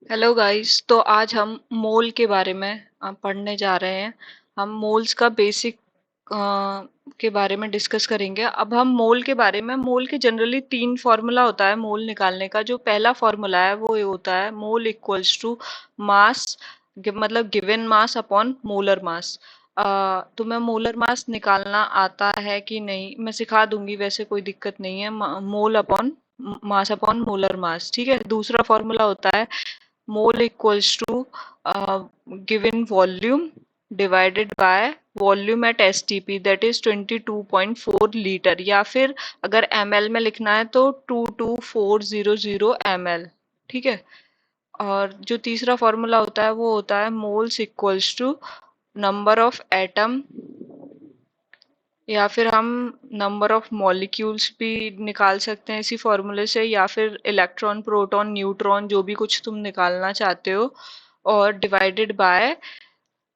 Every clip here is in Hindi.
Hello guys. तो आज हम मोल के बारे में पढ़ने जा रहे हैं। हम मोल्स का बेसिक के बारे में डिस्कस करेंगे। अब हम मोल के बारे में, मोल के जनरली तीन फार्मूला होता है मोल निकालने का। जो पहला फार्मूला है वो ये होता है, मोल इक्वल्स टू मास, मतलब गिवन मास अपॉन मोलर मास। तुम्हें मोलर मास निकालना आता है कि नहीं, मैं सिखा दूंगी, वैसे कोई दिक्कत नहीं है। Mole upon mass upon molar mass, ठीक है। दूसरा फॉर्मूला होता है mole equals to given volume divided by volume at STP, that is 22.4 litre, या फिर अगर ml में लिखना है तो 22400 ml, ठीक है। और जो तीसरा फॉर्मूला होता है वो होता है moles equals to number of atom, या फिर हम नंबर ऑफ मॉलिक्यूल्स भी निकाल सकते हैं इसी फॉर्मूले से, या फिर इलेक्ट्रॉन, प्रोटॉन, न्यूट्रॉन, जो भी कुछ तुम निकालना चाहते हो, और divided by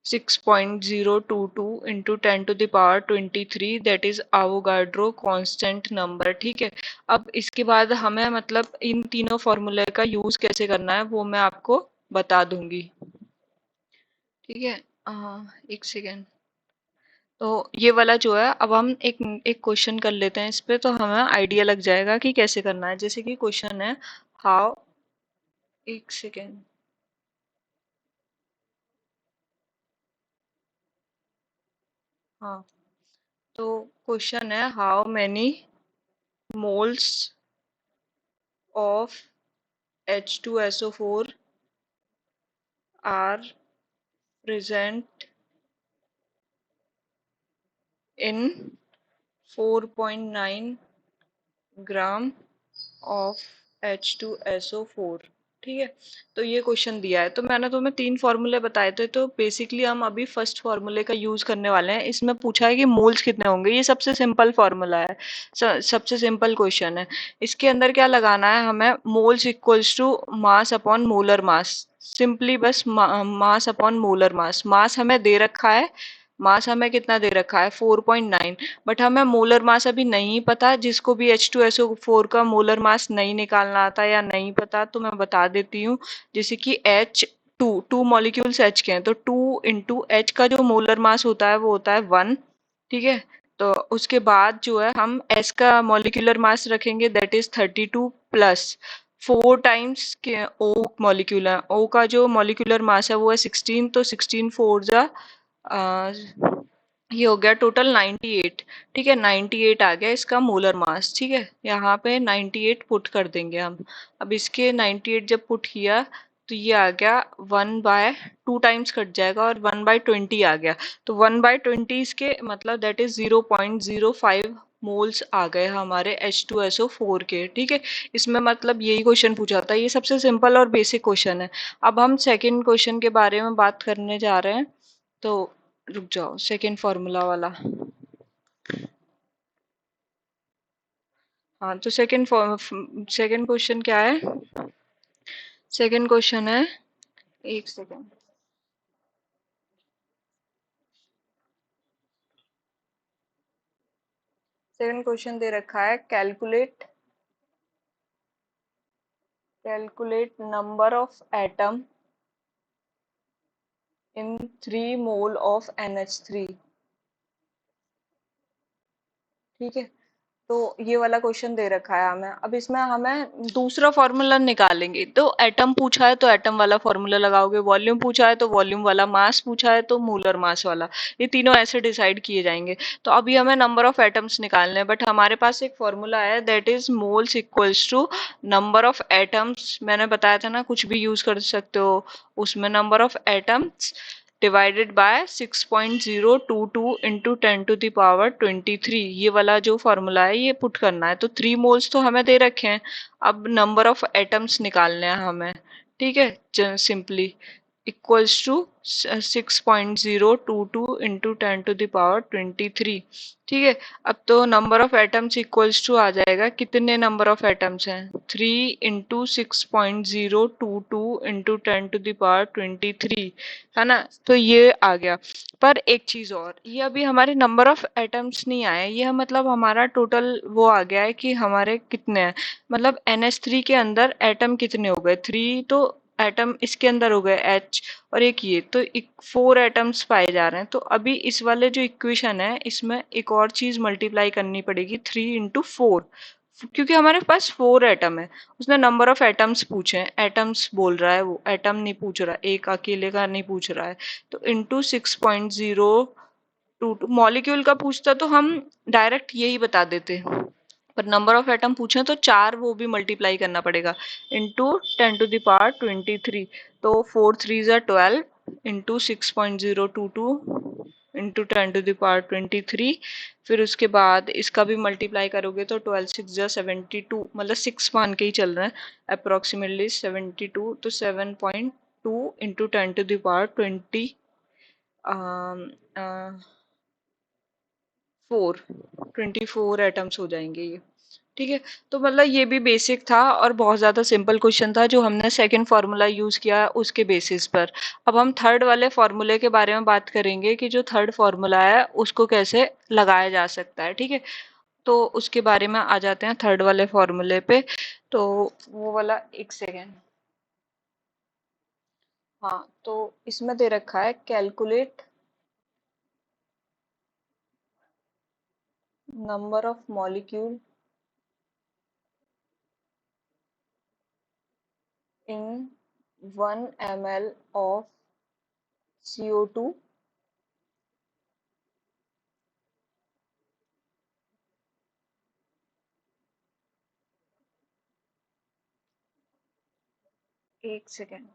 6.022 into 10⁻23, that is Avogadro constant number, ठीक है। अब इसके बाद हमें मतलब इन तीनों फॉर्मूले का यूज कैसे करना है वो मैं आपको बता दूंगी, ठीक है। एक सेकेंड। तो ये वाला जो है, अब हम एक एक क्वेश्चन कर लेते हैं इस पे, तो हमें आइडिया लग जाएगा कि कैसे करना है। जैसे कि क्वेश्चन है हाउ, एक सेकेंड। हाँ, तो क्वेश्चन है how many moles of H2SO4 are present in 4.9 gram of H2SO4, ठीक है। तो ये क्वेश्चन दिया है, तो मैंने तुम्हें तीन फॉर्मूले बताए थे, तो बेसिकली हम अभी फर्स्ट फॉर्मूले का यूज करने वाले हैं। इसमें पूछा है कि मोल्स कितने होंगे, ये सबसे सिंपल फॉर्मूला है। सबसे सिंपल क्वेश्चन है। इसके अंदर क्या लगाना है हमें, moles equals to mass upon molar mass. Simply बस मास अपॉन मोलर मास। मास हमें दे रखा है, मास हमें कितना दे रखा है 4.9, बट हमें मोलर मास अभी नहीं पता। जिसको भी H2SO4 का मोलर मास नहीं निकालना आता या नहीं पता तो मैं बता देती हूँ। जैसे कि टू मॉलिक्यूल्स H के हैं, तो 2 × H का जो मोलर मास होता है वो होता है 1, ठीक है। तो उसके बाद जो है हम S का मॉलिक्यूलर मास रखेंगे, दैट इज 32 प्लस 4 टाइम्स के O मॉलिक्यूल है, O का जो मॉलिक्यूलर मास है वो है 16, तो 16 4 जा ये हो गया टोटल 98, ठीक है। 98 आ गया इसका मोलर मास, ठीक है। यहाँ पे 98 पुट कर देंगे हम। अब इसके 98 जब पुट किया तो ये आ गया 1/2 टाइम्स कट जाएगा और 1/20 आ गया। तो 1/20 इसके मतलब दैट इज 0.05 मोल्स आ गए हमारे H2SO4 के, ठीक है। इसमें मतलब यही क्वेश्चन पूछा था, ये सबसे सिंपल और बेसिक क्वेश्चन है। अब हम सेकंड क्वेश्चन के बारे में बात करने जा रहे हैं। तो रुक जाओ, सेकंड फॉर्मूला वाला। हाँ, तो सेकंड क्वेश्चन क्या है। सेकंड क्वेश्चन है, एक सेकंड। सेकंड क्वेश्चन दे रखा है calculate number of atom in 3 mole of NH3, ठीक है। तो ये वाला क्वेश्चन दे रखा है हमें। अब इसमें हमें दूसरा फॉर्मूला निकालेंगे। तो एटम पूछा है तो एटम वाला फॉर्मूला लगाओगे, वॉल्यूम पूछा है तो वॉल्यूम वाला, मास पूछा है तो मोलर मास वाला। ये तीनों ऐसे डिसाइड किए जाएंगे। तो अभी हमें नंबर ऑफ एटम्स निकालने हैं, बट हमारे पास एक फॉर्मूला है, that is moles equals to number of atoms. मैंने बताया था ना, कुछ भी यूज कर सकते हो उसमें, number of atoms divided by 6.022 into 10⁻23। ये वाला जो फॉर्मूला है ये पुट करना है। तो 3 मोल्स तो हमें दे रखे हैं, अब नंबर ऑफ एटम्स निकालने हैं हमें, ठीक है। सिंपली इक्वल्स टू 6.022 इंटू 10⁻23, ठीक है। अब तो number of atoms equals to आ जाएगा, कितने नंबर ऑफ एटम्स हैं, 3 × 6.022 इंटू 10⁻23, है ना। तो ये आ गया। पर एक चीज और, ये अभी हमारे नंबर ऑफ एटम्स नहीं आए, ये मतलब हमारा टोटल वो आ गया है कि हमारे कितने हैं, मतलब NH3 के अंदर एटम कितने हो गए, 3 तो एटम इसके अंदर हो गए H, और एक ये, तो 4 एटम्स पाए जा रहे हैं। तो अभी इस वाले जो इक्वेशन है इसमें एक और चीज मल्टीप्लाई करनी पड़ेगी, 3 into 4, क्योंकि हमारे पास 4 एटम है। उसने नंबर ऑफ एटम्स पूछे हैं, एटम्स बोल रहा है, वो एटम नहीं पूछ रहा, एक अकेले का नहीं पूछ रहा है। तो इंटू 6.022, मॉलिक्यूल का पूछता तो हम डायरेक्ट यही बता देते, पर नंबर ऑफ एटम पूछे तो 4 वो भी मल्टीप्लाई करना पड़ेगा, इंटू 10⁻23। तो 4 3 ज़ा 12 इंटू 6.022 इंटू 10⁻23। फिर उसके बाद इसका भी मल्टीप्लाई करोगे तो 12 6 ज़ा 72, मतलब 6 मान के ही चल रहे हैं, अप्रोक्सीमेटली 72। तो 7.2 इंटू 10⁻24 एटम्स हो जाएंगे ये। ठीक है, तो मतलब ये भी बेसिक था और बहुत ज्यादा सिंपल क्वेश्चन था जो हमने सेकंड फार्मूला यूज किया उसके बेसिस पर। अब हम थर्ड वाले फार्मूले के बारे में बात करेंगे कि जो थर्ड फार्मूला है उसको कैसे लगाया जा सकता है। ठीक है, तो उसके बारे में आ जाते हैं थर्ड वाले फार्मूले पे। तो वो वाला, एक सेकेंड। हाँ, तो इसमें दे रखा है calculate number of molecule in 1 ml of CO2 एक सेकेंड।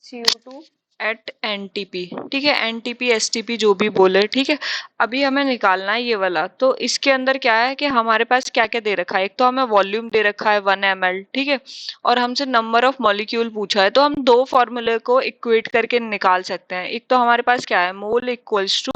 CO2 एट NTP, ठीक है, NTP STP जो भी बोले, ठीक है। अभी हमें निकालना है ये वाला, तो इसके अंदर क्या है कि हमारे पास क्या क्या दे रखा है। एक तो हमें वॉल्यूम दे रखा है 1 ml, ठीक है, और हमसे नंबर ऑफ मॉलिक्यूल पूछा है। तो हम दो फॉर्मूले को इक्वेट करके निकाल सकते हैं। एक तो हमारे पास क्या है, मोल इक्वल्स टू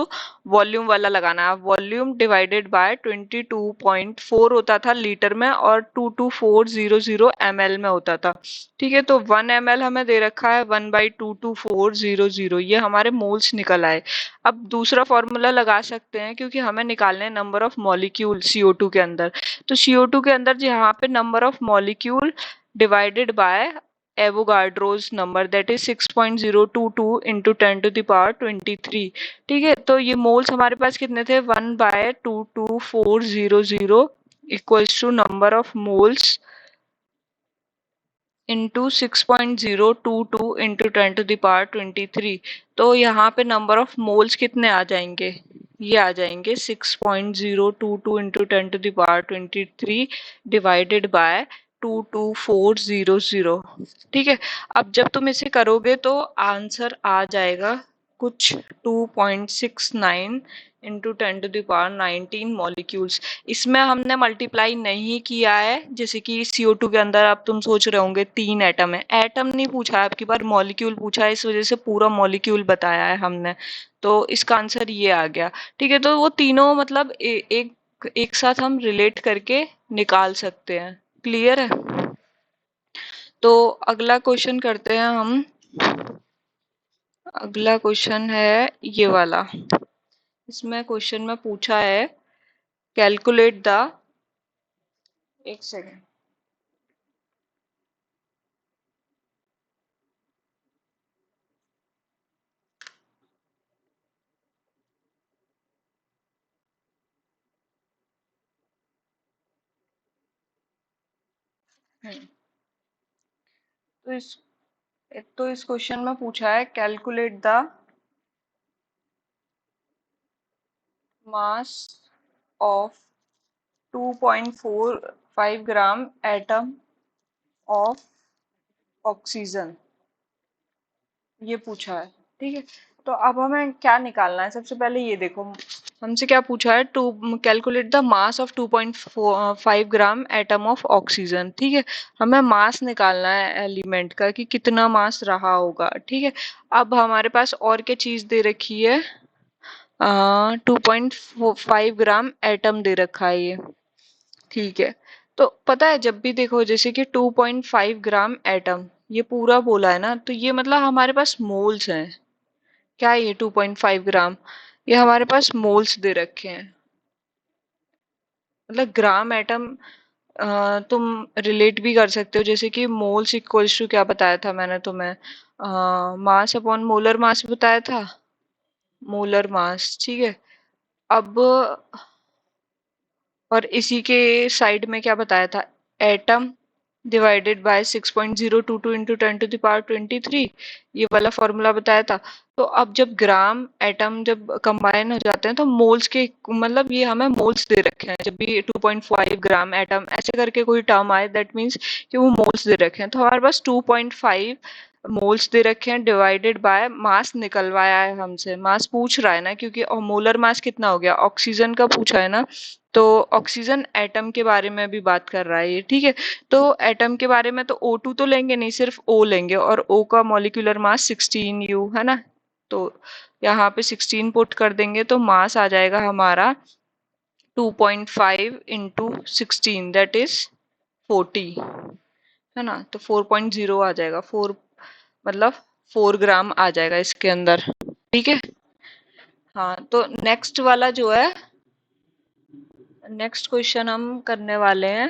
वॉल्यूम वाला लगाना है, वॉल्यूम डिवाइडेड बाय 22.4 होता था लीटर में, और 22400 ml में होता था। ठीक है, तो 1 ml हमें दे रखा है 1/22400, ये हमारे मोल्स निकल आए। अब दूसरा फॉर्मूला लगा सकते हैं क्योंकि हमें निकालने हैं नंबर ऑफ मॉलिक्यूल CO2 के अंदर। तो CO2 के अंदर यहाँ पे number of molecule divided by Avogadro's number, that is 6.022 into 10⁻23। ठीक है, तो ये मोल्स हमारे पास कितने थे, 1/22400 equals to number of moles into 6.022 into 10⁻23। तो यहाँ पे नंबर ऑफ मोल्स कितने आ जाएंगे, ये आ जाएंगे 6.022 इंटू 10⁻23 डिवाइडेड बाय 22400। ठीक है, अब जब तुम इसे करोगे तो आंसर आ जाएगा कुछ 2.69 इंटू 10⁻19 मॉलिक्यूल्स। इसमें हमने मल्टीप्लाई नहीं किया है, जैसे कि CO2 के अंदर अब तुम सोच रहे होंगे 3 एटम है, एटम नहीं पूछा है आपकी बार, मॉलिक्यूल पूछा है, इस वजह से पूरा मॉलिक्यूल बताया है हमने। तो इसका आंसर ये आ गया। ठीक है, तो वो तीनों मतलब एक साथ हम रिलेट करके निकाल सकते हैं। क्लियर है? तो अगला क्वेश्चन करते हैं हम। अगला क्वेश्चन है ये वाला। इसमें क्वेश्चन में पूछा है कैलकुलेट द, एक सेकेंड। तो इस क्वेश्चन में पूछा है calculate the mass of 2.45 gram atom of oxygen, ये पूछा है। ठीक है, तो अब हमें क्या निकालना है, सबसे पहले ये देखो, हमसे क्या पूछा है, to calculate the mass of 2.5 gram atom of oxygen. ठीक है, हमें मास निकालना है एलिमेंट का कि कितना मास रहा होगा। ठीक है, अब हमारे पास और क्या चीज दे रखी है, 2.5 ग्राम एटम दे रखा है ये। ठीक है, तो पता है जब भी देखो जैसे कि 2.5 ग्राम एटम ये पूरा बोला है ना, तो ये मतलब हमारे पास मोल्स हैं। क्या है ये 2.5 ग्राम? ये हमारे पास मोल्स दे रखे हैं। मतलब ग्राम एटम तुम रिलेट भी कर सकते हो, जैसे कि मोल्स इक्वल्स टू क्या बताया था मैंने तुम्हें, मास अपॉन मोलर मास बताया था। मोलर मास, ठीक है। अब और इसी के साइड में क्या बताया था, एटम डिवाइडेड बाय 6.022 इंटू 10⁻23, ये वाला फॉर्मूला बताया था। तो अब जब ग्राम एटम जब कंबाइन हो जाते हैं तो मोल्स के मतलब ये हमें मोल्स दे रखे हैं, जब भी 2.5 ग्राम एटम ऐसे करके कोई टर्म आए दैट मीन्स कि वो मोल्स दे रखे हैं। तो हमारे पास 2.5 मोल्स दे रखे हैं डिवाइडेड बाय मास निकलवाया है हमसे, मास पूछ रहा है ना, क्योंकि और मोलर मास कितना हो गया, ऑक्सीजन का पूछा है ना, तो ऑक्सीजन एटम के बारे में भी बात कर रहा है ये, ठीक है। तो एटम के बारे में तो O2 तो लेंगे नहीं, सिर्फ O लेंगे, और O का मॉलिक्यूलर मास 16U है ना। तो यहाँ पे 16 पुट कर देंगे तो मास आ जाएगा हमारा 2.5 इंटू 16 दैट इज 40, है ना। तो 4.0 आ जाएगा, 4 मतलब 4 ग्राम आ जाएगा इसके अंदर, ठीक है। हाँ, तो नेक्स्ट वाला जो है, नेक्स्ट क्वेश्चन हम करने वाले हैं।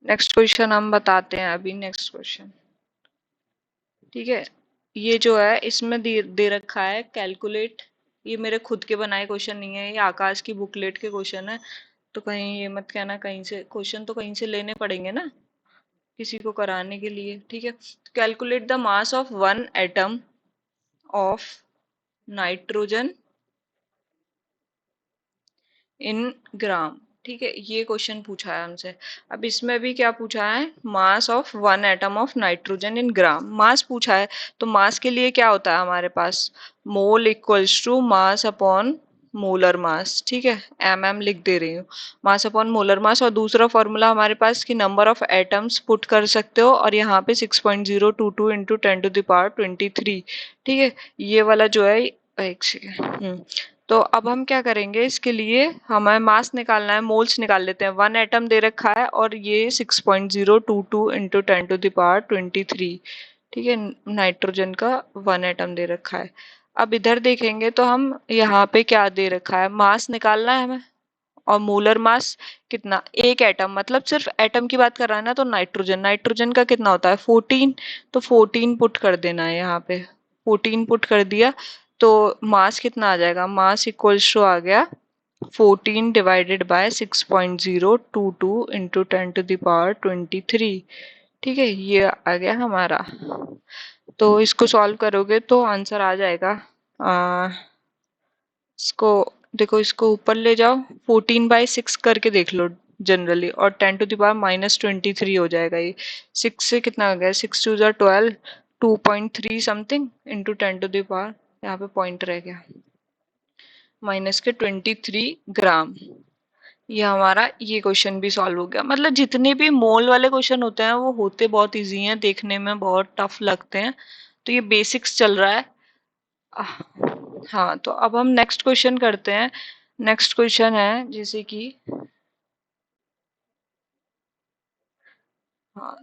नेक्स्ट क्वेश्चन हम बताते हैं अभी, नेक्स्ट क्वेश्चन, ठीक है। ये जो है इसमें दे रखा है कैलकुलेट, ये मेरे खुद के बनाए क्वेश्चन नहीं है, ये आकाश की बुकलेट के क्वेश्चन है। तो कहीं ये मत कहना, कहीं से क्वेश्चन तो कहीं से लेने पड़ेंगे ना किसी को कराने के लिए, ठीक है। Calculate the mass of one atom of nitrogen in gram, ठीक है। ये क्वेश्चन पूछा है हमसे। अब इसमें भी क्या पूछा है, mass of one atom of nitrogen in gram, mass पूछा है। तो मास के लिए क्या होता है हमारे पास, mole equals to mass upon molar mass, ठीक है। एम लिख दे रही हूँ, मास अपॉन मोलर मास। और दूसरा फॉर्मूला हमारे पास कि नंबर ऑफ एटम्स पुट कर सकते हो, और यहाँ पे 6.022 इंटू 10⁻23, ठीक है। ये वाला जो है, एक सेकेंड, तो अब हम क्या करेंगे, इसके लिए हमें मास निकालना है, मोल्स निकाल लेते हैं। वन एटम दे रखा है और ये 6.022 इंटू 10⁻23, ठीक है। नाइट्रोजन का वन एटम दे रखा है। अब इधर देखेंगे तो हम यहाँ पे क्या दे रखा है, मास निकालना है हमें, और मोलर मास कितना, एक एटम, मतलब सिर्फ एटम की बात कर रहा है ना, तो नाइट्रोजन, नाइट्रोजन का कितना होता है 14, तो 14 पुट कर देना है यहाँ पे, 14 पुट कर दिया। तो मास कितना आ जाएगा, मास इक्वल्स टू आ गया 14 डिवाइडेड बाय 6.022 इंटू 10⁻23, ठीक है। ये आ गया हमारा। तो इसको सॉल्व करोगे तो आंसर आ जाएगा, इसको देखो, इसको ऊपर ले जाओ, 14/6 करके देख लो जनरली, और 10⁻−23 हो जाएगा ये। 6 से कितना हो गया, 6 2 12, 2.3 समथिंग इंटू 10⁻, यहाँ पे पॉइंट रह गया, माइनस के 23 ग्राम। ये हमारा ये क्वेश्चन भी सॉल्व हो गया। मतलब जितने भी मोल वाले क्वेश्चन होते हैं वो होते बहुत इजी हैं, देखने में बहुत टफ लगते हैं। तो ये बेसिक्स चल रहा है। आह, हाँ, तो अब हम नेक्स्ट क्वेश्चन करते हैं। नेक्स्ट क्वेश्चन है जैसे कि, हाँ,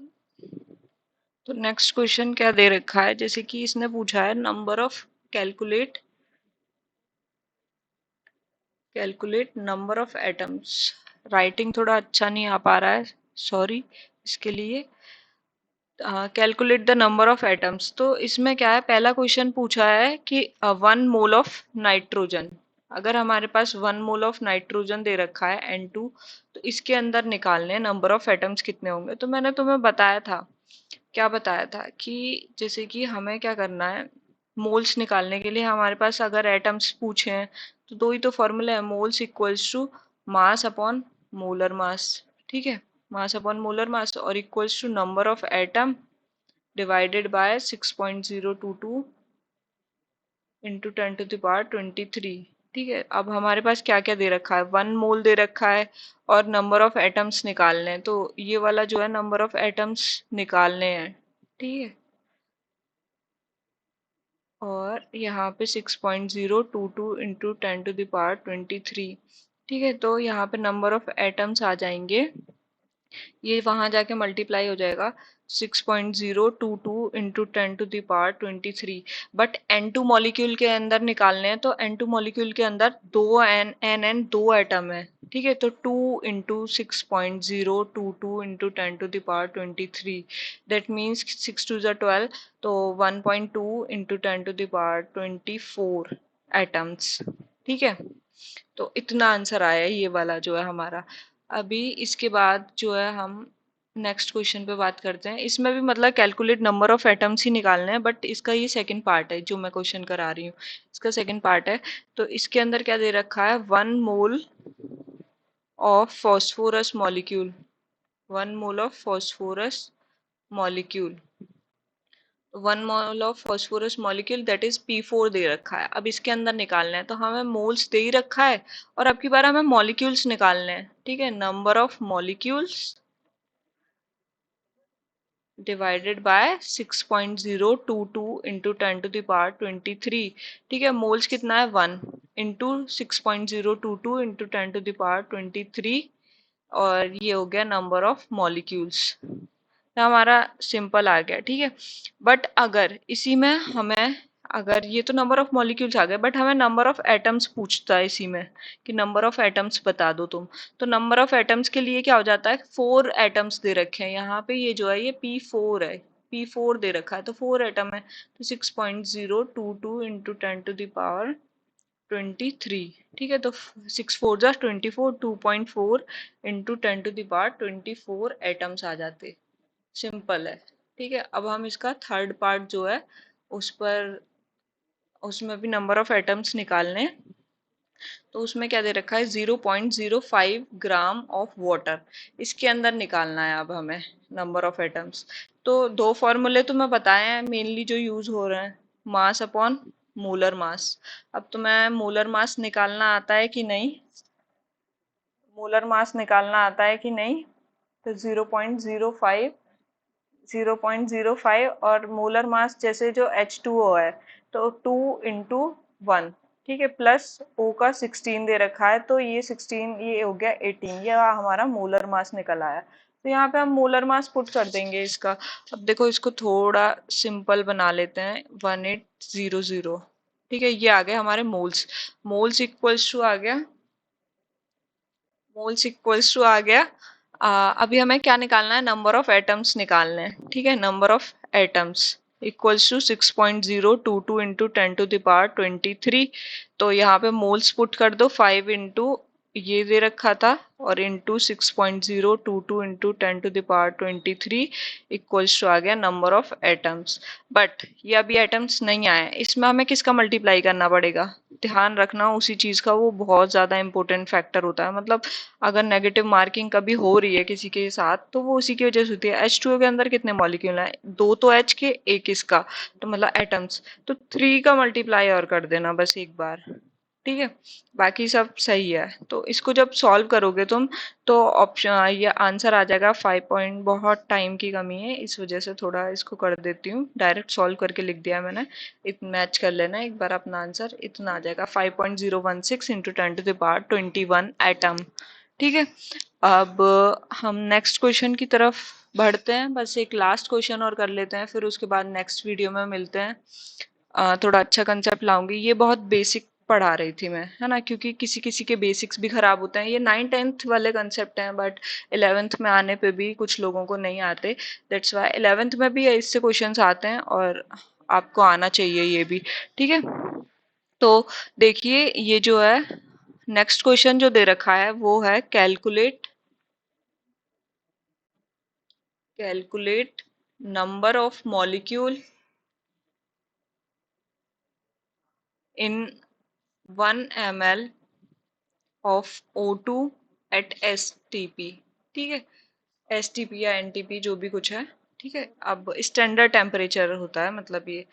तो नेक्स्ट क्वेश्चन क्या दे रखा है, जैसे कि इसने पूछा है number of, calculate, calculate number of atoms. Writing थोड़ा अच्छा नहीं आ पा रहा है, सॉरी इसके लिए। Calculate the number of atoms, तो इसमें क्या है, पहला क्वेश्चन पूछा है कि 1 मोल ऑफ नाइट्रोजन, अगर हमारे पास 1 मोल ऑफ नाइट्रोजन दे रखा है N2, तो इसके अंदर निकालने नंबर ऑफ एटम्स कितने होंगे। तो मैंने तुम्हें बताया था, क्या बताया था कि जैसे कि हमें क्या करना है, मोल्स निकालने के लिए हमारे पास अगर एटम्स पूछे हैं तो दो ही तो फॉर्मूला है, moles equals to mass upon molar mass, ठीक है। मास अपॉन मोलर मास और equals to number of atom divided by 6.022 into 10⁻23, ठीक है। अब हमारे पास क्या क्या दे रखा है, 1 मोल दे रखा है और नंबर ऑफ एटम्स निकालने हैं, तो ये वाला जो है नंबर ऑफ एटम्स निकालने हैं, ठीक है। और यहाँ पे 6.022 इंटू 10⁻23, ठीक है, तो यहाँ पे नंबर ऑफ एटम्स आ जाएंगे, ये वहां जाके मल्टीप्लाई हो जाएगा 6.022 इंटू 10⁻23। बट N2 मॉलिक्यूल के अंदर निकालने हैं, तो N2 मॉलिक्यूल के अंदर दो एटम है। ठीक है, तो 2 इंटू 6.022 इंटू 10⁻23, दैट मीन्स 6 2 12, तो 1.2 इंटू 10⁻24 एटम्स। ठीक है, तो इतना आंसर आया ये वाला जो है हमारा। अभी इसके बाद जो है हम नेक्स्ट क्वेश्चन पे बात करते हैं। इसमें भी मतलब कैलकुलेट नंबर ऑफ एटम्स ही निकालने हैं, बट इसका ये सेकंड पार्ट है जो मैं क्वेश्चन करा रही हूँ, इसका सेकंड पार्ट है। तो इसके अंदर क्या दे रखा है, 1 mole of phosphorus molecule, 1 mole of phosphorus molecule, 1 mole of phosphorus molecule that is P4 दे रखा है। अब इसके अंदर निकालना है, तो हमें मोल्स दे ही रखा है और अब की बार हमें मॉलिक्यूल्स निकालने हैं। ठीक है, number of molecules divided by 6.022 into 10⁻23। ठीक है, मोल्स कितना है 1 इंटू 6.022 इंटू 10⁻23, और ये हो गया नंबर ऑफ मॉलिक्यूल्स। तो हमारा सिंपल आ गया। ठीक है, बट अगर इसी में हमें, अगर ये तो नंबर ऑफ मॉलिक्यूल्स आ गए, बट हमें नंबर ऑफ एटम्स पूछता है इसी में कि नंबर ऑफ एटम्स बता दो तुम। तो नंबर ऑफ एटम्स के लिए क्या हो जाता है, 4 एटम्स दे रखे हैं यहाँ पे, ये जो है ये P4 है, P4 दे रखा है, तो 4 एटम है, तो 6.022 इंटू 10⁻23। ठीक है, तो 6 4 जा 24, 2.4 इंटू 10⁻24 एटम्स आ जाते। सिंपल है। ठीक है, अब हम इसका थर्ड पार्ट जो है उस पर, उसमें भी नंबर ऑफ एटम्स निकालने हैं। तो उसमें क्या दे रखा है, 0.05 ग्राम ऑफ वाटर, इसके अंदर निकालना है अब हमें नंबर ऑफ एटम्स। तो दो फॉर्मूले तो मैं बताए हैं मेनली जो यूज हो रहे हैं, मास अपॉन मोलर मास। अब तुम्हें मोलर मास निकालना आता है कि नहीं, मोलर मास निकालना आता है कि नहीं? तो 0.05 और मोलर मास जैसे जो H2O है, तो 2 × 1। ठीक है, प्लस O का 16 दे रखा है, तो ये 16, ये हो गया 18, ये हमारा मोलर मास निकल आया। तो यहाँ पे हम मोलर मास पुट कर देंगे इसका। अब देखो इसको थोड़ा सिंपल बना लेते हैं, 1800। ठीक है, ये आ गए हमारे मोल्स। मोल्स इक्वल्स टू आ गया, मोल्स इक्वल्स टू आ गया। अभी हमें क्या निकालना है, नंबर ऑफ एटम्स निकालने हैं। ठीक है, number of atoms equals to 6.022 into 10⁻23। तो यहाँ पे मोल्स पुट कर दो, 5 इंटू ये दे रखा था और इंटू 6.022 इंटू 10⁻23 इक्वल्स टू आ गया नंबर ऑफ एटम्स। बट ये अभी एटम्स नहीं आए, इसमें हमें किसका मल्टीप्लाई करना पड़ेगा, ध्यान रखना उसी चीज का, वो बहुत ज्यादा इंपॉर्टेंट फैक्टर होता है। मतलब अगर नेगेटिव मार्किंग कभी हो रही है किसी के साथ, तो वो उसी की वजह से होती है। H2O के अंदर कितने मॉलिक्यूल हैं, दो तो H के, एक इसका, तो मतलब एटम्स, तो 3 का मल्टीप्लाई और कर देना बस एक बार। ठीक है, बाकी सब सही है। तो इसको जब सॉल्व करोगे तुम, तो ऑप्शन ये आंसर आ जाएगा 5 पॉइंट। बहुत टाइम की कमी है इस वजह से थोड़ा इसको कर देती हूँ, डायरेक्ट सॉल्व करके लिख दिया मैंने। मैच कर लेना एक बार अपना आंसर, इतना आ जाएगा 5.016 इंटू 10⁻21 एटम। ठीक है, अब हम नेक्स्ट क्वेश्चन की तरफ बढ़ते हैं। बस एक लास्ट क्वेश्चन और कर लेते हैं, फिर उसके बाद नेक्स्ट वीडियो में मिलते हैं। थोड़ा अच्छा कंसेप्ट लाऊंगी, ये बहुत बेसिक पढ़ा रही थी मैं, है ना, क्योंकि किसी किसी के बेसिक्स भी खराब होते हैं। ये 9th 10th वाले कंसेप्ट हैं, बट 11th में आने पे भी कुछ लोगों को नहीं आते। दैट्स वाई 11th में भी इससे क्वेश्चंस आते हैं, और आपको आना चाहिए ये भी। ठीक है, तो देखिए ये जो है नेक्स्ट क्वेश्चन जो दे रखा है वो है calculate number of molecule in 1 ml of O2 at STP। ठीक है, STP या NTP जो भी कुछ है। ठीक है, अब स्टैंडर्ड टेम्परेचर होता है, मतलब ये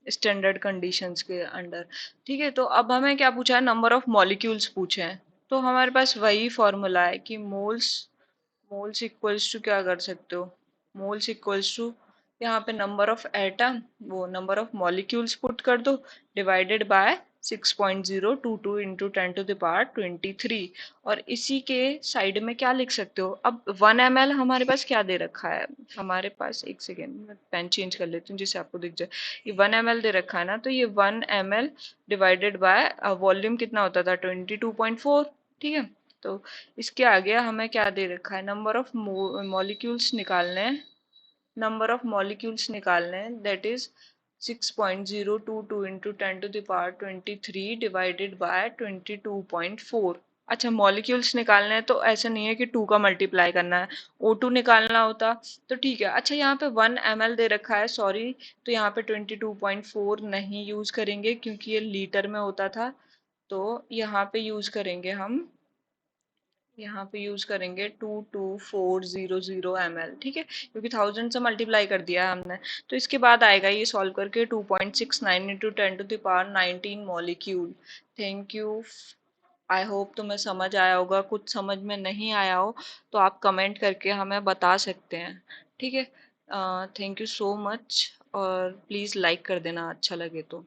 स्टैंडर्ड कंडीशंस के अंडर। ठीक है, तो अब हमें क्या पूछा है, नंबर ऑफ मॉलिक्यूल्स पूछे हैं। तो हमारे पास वही फॉर्मूला है कि मोल्स, मोल्स इक्वल्स टू क्या कर सकते हो, मोल्स इक्वल्स टू यहाँ पे नंबर ऑफ एटम, वो नंबर ऑफ मॉलिक्यूल्स पुट कर दो, डिवाइडेड बाय 6.022 इंटू 10⁻23। और इसी के साइड में क्या लिख सकते हो, अब 1 ml हमारे पास क्या दे रखा है, हमारे पास, एक सेकेंड मैं पेन चेंज कर लेती हूँ जिससे आपको दिख जाए। ये 1 ml दे रखा है ना, तो ये 1 ml डिवाइडेड बाय वॉल्यूम कितना होता था, 22.4। ठीक है, तो इसके आगे हमें क्या दे रखा है, नंबर ऑफ मॉलिक्यूल्स निकालने हैं, नंबर ऑफ मॉलिक्यूल्स निकालने हैं, that is 6.022 into 10⁻23 divided by 22.4। अच्छा, मॉलिक्यूल्स निकालने हैं तो ऐसा नहीं है कि 2 का मल्टीप्लाई करना है, O2 निकालना होता तो ठीक है। अच्छा, यहाँ पे 1 ml दे रखा है, सॉरी, तो यहाँ पे 22.4 नहीं यूज करेंगे क्योंकि ये लीटर में होता था, तो यहाँ पे यूज करेंगे हम, यहाँ पे यूज करेंगे 22400 ml। ठीक है, क्योंकि 1000 से मल्टीप्लाई कर दिया है हमने। तो इसके बाद आएगा ये सॉल्व करके 2.69 into 10⁻19 molecule. Thank you. I hope तुम्हें समझ आया होगा, कुछ समझ में नहीं आया हो तो आप कमेंट करके हमें बता सकते हैं। ठीक है, थैंक यू सो मच, और प्लीज़ लाइक कर देना अच्छा लगे तो।